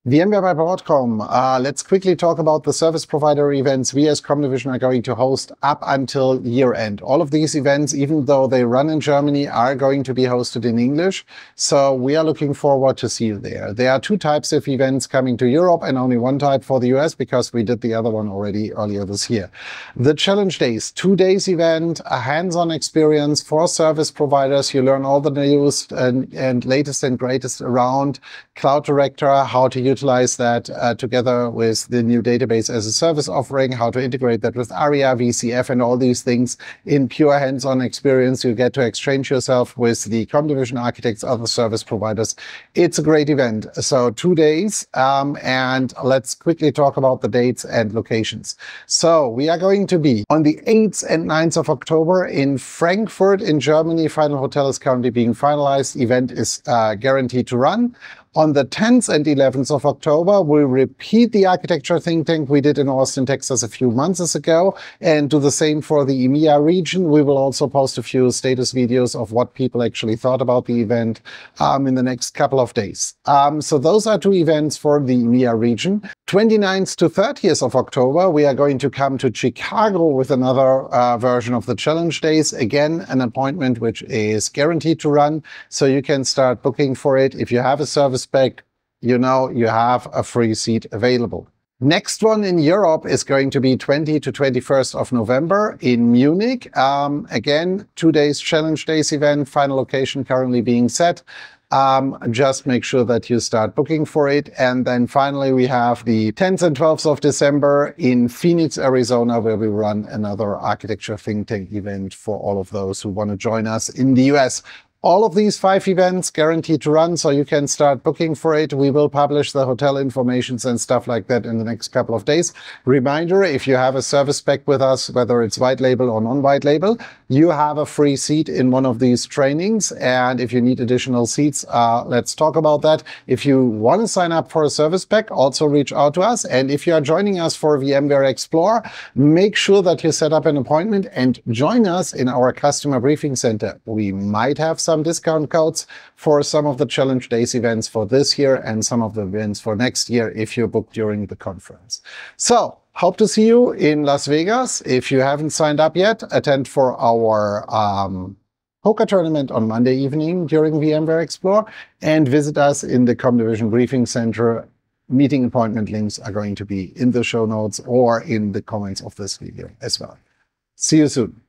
VMware by Broadcom. Let's quickly talk about the service provider events we as comdivision are going to host up until year end. All of these events, even though they run in Germany, are going to be hosted in English. So we are looking forward to see you there. There are two types of events coming to Europe and only one type for the US because we did the other one already earlier this year. The Challenge Days, 2 days event, a hands-on experience for service providers. You learn all the news and latest and greatest around Cloud Director, how to utilize that together with the new database as a service offering, how to integrate that with ARIA, VCF, and all these things in pure hands-on experience. You get to exchange yourself with the comdivision architects, other service providers. It's a great event. So 2 days, and let's quickly talk about the dates and locations. So we are going to be on the 8th and 9th of October in Frankfurt in Germany. Final hotel is currently being finalized. Event is guaranteed to run. On the 10th and 11th of October, we'll repeat the architecture think tank we did in Austin, Texas a few months ago, and do the same for the EMEA region. We will also post a few status videos of what people actually thought about the event in the next couple of days. So those are 2 events for the EMEA region. 29th to 30th of October, we are going to come to Chicago with another version of the Challenge Days. Again, an appointment which is guaranteed to run, so you can start booking for it. If you have a service spec, you know you have a free seat available. Next one in Europe is going to be 20 to 21st of November in Munich. Again, 2 days Challenge Days event, final location currently being set. Just make sure that you start booking for it. And then finally, we have the 10th and 12th of December in Phoenix, Arizona, where we run another architecture think tank event for all of those who want to join us in the US. All of these 5 events guaranteed to run, so you can start booking for it. We will publish the hotel informations and stuff like that in the next couple of days. Reminder, if you have a service spec with us, whether it's white label or non-white label, you have a free seat in one of these trainings. And if you need additional seats, let's talk about that. If you want to sign up for a service spec, also reach out to us. And if you are joining us for VMware Explore, make sure that you set up an appointment and join us in our customer briefing center. We might have some discount codes for some of the Challenge Days events for this year and some of the events for next year if you book during the conference. So, hope to see you in Las Vegas. If you haven't signed up yet, attend for our poker tournament on Monday evening during VMware Explore, and visit us in the comdivision briefing center. Meeting appointment links are going to be in the show notes or in the comments of this video as well. See you soon.